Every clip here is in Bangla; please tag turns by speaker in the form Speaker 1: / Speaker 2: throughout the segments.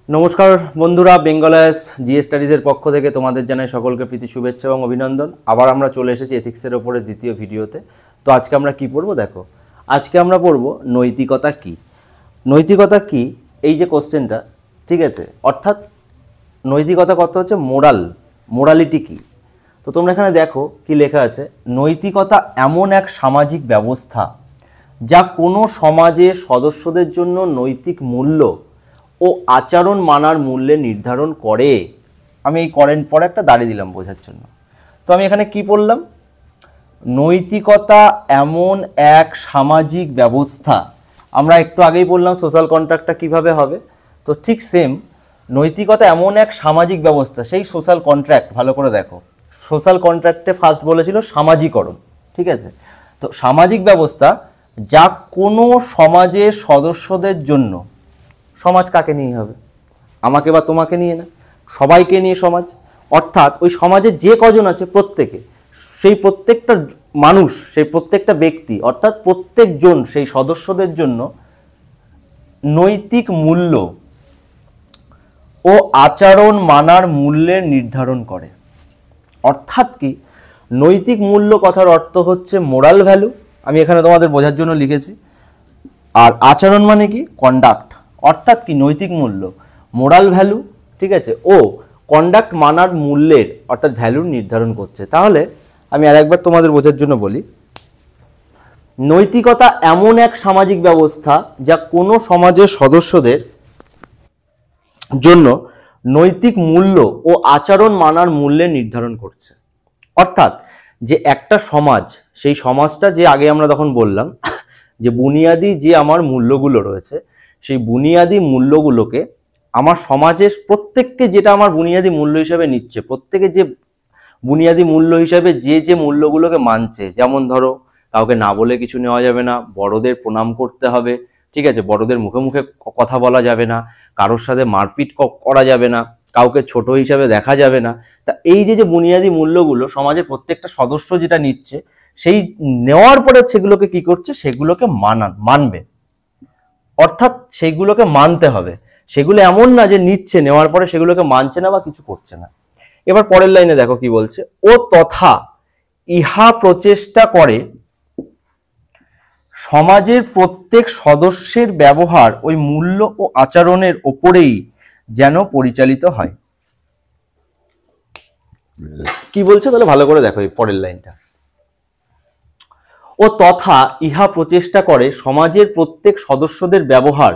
Speaker 1: নমস্কার বন্ধুরা, বেঙ্গলাস জিএস স্টাডিজের পক্ষ থেকে তোমাদের জানাই সকলকে প্রীতি শুভেচ্ছা এবং অভিনন্দন। আবার আমরা চলে এসেছি এথিক্সের ওপরে দ্বিতীয় ভিডিওতে। তো আজকে আমরা কি পড়বো দেখো, আজকে আমরা পড়বো নৈতিকতা কি। নৈতিকতা কি এই যে কোশ্চেনটা, ঠিক আছে, অর্থাৎ নৈতিকতা কত হচ্ছে মোরালিটি কি। তো তোমরা এখানে দেখো কি লেখা আছে, নৈতিকতা এমন এক সামাজিক ব্যবস্থা যা কোনো সমাজের সদস্যদের জন্য নৈতিক মূল্য ও আচরণ মানার মূল্যে নির্ধারণ করে। আমি এই করেন পরে একটা দাঁড়িয়ে দিলাম বোঝার জন্য। তো আমি এখানে কি বললাম, নৈতিকতা এমন এক সামাজিক ব্যবস্থা। আমরা একটু আগেই বললাম সোশ্যাল কন্ট্রাক্টটা কিভাবে হবে, তো ঠিক সেম নৈতিকতা এমন এক সামাজিক ব্যবস্থা। সেই সোশ্যাল কন্ট্রাক্ট ভালো করে দেখো, সোশ্যাল কন্ট্রাক্টে ফার্স্ট বলেছিল সামাজিকরণ, ঠিক আছে। তো সামাজিক ব্যবস্থা যা কোনো সমাজের সদস্যদের জন্য, সমাজ কাকে নিয়ে হবে, আমাকে বা তোমাকে নিয়ে না, সবাইকে নিয়ে সমাজ, অর্থাৎ ওই সমাজে যে কজন আছে প্রত্যেকে, সেই প্রত্যেকটা মানুষ, সেই প্রত্যেকটা ব্যক্তি অর্থাৎ প্রত্যেকজন সেই সদস্যদের জন্য নৈতিক মূল্য ও আচরণ মানার মূল্যের নির্ধারণ করে। অর্থাৎ কি, নৈতিক মূল্য কথার অর্থ হচ্ছে মোরাল ভ্যালু, আমি এখানে তোমাদের বোঝার জন্য লিখেছি। আর আচরণ মানে কি, কন্ডাক্ট, অর্থাৎ কি নৈতিক মূল্য, মোরাল ভ্যালু, ঠিক আছে, ও কন্ডাক্ট মানার মূল্যের অর্থাৎ ভ্যালুর নির্ধারণ করছে। তাহলে আমি আরেকবার তোমাদের বোঝার জন্য বলি, নৈতিকতা এমন এক সামাজিক ব্যবস্থা যা কোনো সমাজের সদস্যদের জন্য নৈতিক মূল্য ও আচরণ মানার মূল্যের নির্ধারণ করছে। অর্থাৎ যে একটা সমাজ, সেই সমাজটা যে আগে আমরা তখন বললাম যে বুনিয়াদি যে আমার মূল্যগুলো রয়েছে, সেই বুনিয়াদি মূল্যগুলোকে আমার সমাজের প্রত্যেককে, যেটা আমার বুনিয়াদি মূল্য হিসাবে নিচ্ছে, প্রত্যেকে যে বুনিয়াদি মূল্য হিসাবে যে যে মূল্যগুলোকে মানছে, যেমন ধরো কাউকে না বলে কিছু নেওয়া যাবে না, বড়দের প্রণাম করতে হবে, ঠিক আছে, বড়দের মুখে মুখে কথা বলা যাবে না, কারোর সাথে মারপিট করা যাবে না, কাউকে ছোট হিসাবে দেখা যাবে না। তা এই যে যে বুনিয়াদি মূল্যগুলো সমাজের প্রত্যেকটা সদস্য যেটা নিচ্ছে, সেই নেওয়ার পরে সেগুলোকে কি করছে, সেগুলোকে মানবে, অর্থাৎ সেগুলোকে মানতে হবে। সেগুলো এমন না যে নিচ্ছে, নেওয়ার পরে সেগুলোকে মানছে না বা কিছু করছে না। এবার পরের লাইনে দেখো কি বলছে, ও তথা ইহা প্রচেষ্টা করে সমাজের প্রত্যেক সদস্যের ব্যবহার ওই মূল্য ও আচরণের ওপরেই যেন পরিচালিত হয়। কি বলছে তাহলে ভালো করে দেখো এই পরের লাইনটা, ও তথা ইহা প্রচেষ্টা করে সমাজের প্রত্যেক সদস্যদের ব্যবহার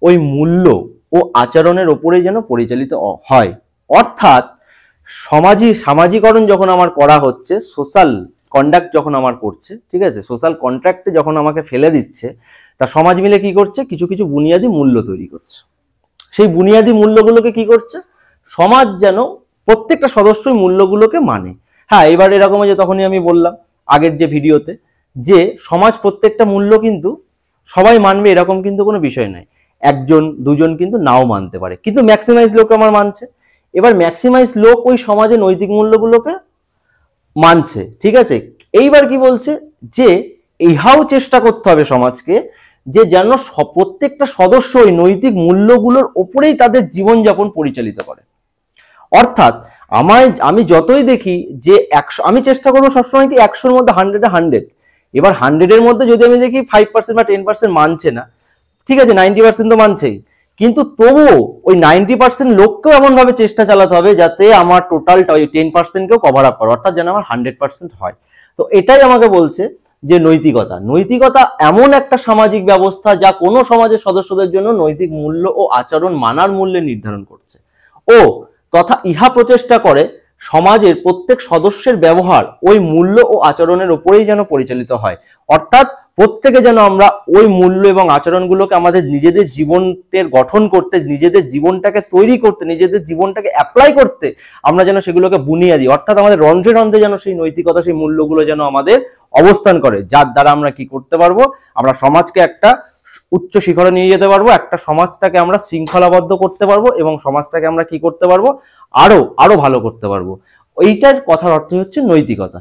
Speaker 1: ওই মূল্য ও আচরণের ওপরেই যেন পরিচালিত হয়। অর্থাৎ সামাজিকরণ যখন আমার করা হচ্ছে, সোশ্যাল কন্ডাক্ট যখন আমার করছে, ঠিক আছে, সোশ্যাল কন্ট্রাক্টে যখন আমাকে ফেলে দিচ্ছে, তা সমাজ মিলে কি করছে, কিছু কিছু বুনিয়াদি মূল্য তৈরি করছে। সেই বুনিয়াদি মূল্যগুলোকে কি করছে, সমাজ যেন প্রত্যেকটা সদস্যই মূল্যগুলোকে মানে। হ্যাঁ, এবার এরকম যে তখনই আমি বললাম আগের যে ভিডিওতে, যে সমাজ প্রত্যেকটা মূল্য কিন্তু সবাই মানবে এরকম কিন্তু কোনো বিষয় নাই, একজন দুজন কিন্তু নাও মানতে পারে, কিন্তু ম্যাক্সিমাইজ লোক আমার মানছে। এবার ম্যাক্সিমাইজ লোক ওই সমাজে নৈতিক মূল্যগুলোকে মানছে, ঠিক আছে। এইবার কি বলছে, যে ইহাও চেষ্টা করতে হবে সমাজকে যে যেন প্রত্যেকটা সদস্য ওই নৈতিক মূল্যগুলোর ওপরেই তাদের জীবনযাপন পরিচালিত করে। অর্থাৎ আমি যতই দেখি যে 100, আমি চেষ্টা করবো সবসময় কি 100-র মধ্যে 100 এবার 100-এর মধ্যে যদি আমি দেখি 5% বা 10% মানছে না, ঠিক আছে, 90% তো মানছেই, কিন্তু তবুও ওই 90% লোককেও এমন ভাবে চেষ্টা চালাতে হবে যাতে আমার টোটালটা ওই 10%কেও কভার আপ করে, অর্থাৎ যেন আমার 100% হয়। তো এটাই আমাকে বলছে যে নৈতিকতা এমন একটা সামাজিক ব্যবস্থা যা কোনো সমাজের সদস্যদের জন্য নৈতিক মূল্য ও আচরণ মানার মূল্যে নির্ধারণ করছে, ও তথা ইহা প্রচেষ্টা করে সমাজের প্রত্যেক সদস্যের ব্যবহার ওই মূল্য ও আচরণের উপরেই যেন পরিচালিত হয়। অর্থাৎ প্রত্যেকে যেন আমরা ওই মূল্য এবং আচরণগুলোকে আমাদের নিজেদের জীবনের গঠন করতে, নিজেদের জীবনটাকে তৈরি করতে, নিজেদের জীবনটাকে অ্যাপ্লাই করতে আমরা যেন সেগুলোকে বুনিয়ে দিই। অর্থাৎ আমাদের রন্ধ্রে রন্ধ্রে যেন সেই নৈতিকতা, সেই মূল্যগুলো যেন আমাদের অবস্থান করে, যার দ্বারা আমরা কি করতে পারবো, আমরা সমাজকে একটা উচ্চ শিখরে নিয়ে যেতে পারবো, একটা সমাজটাকে আমরা শৃঙ্খলাবদ্ধ করতে পারবো এবং সমাজটাকে আমরা কি করতে পারবো, আরো ভালো করতে পারবো। এইটার কথার অর্থ হচ্ছে নৈতিকতা।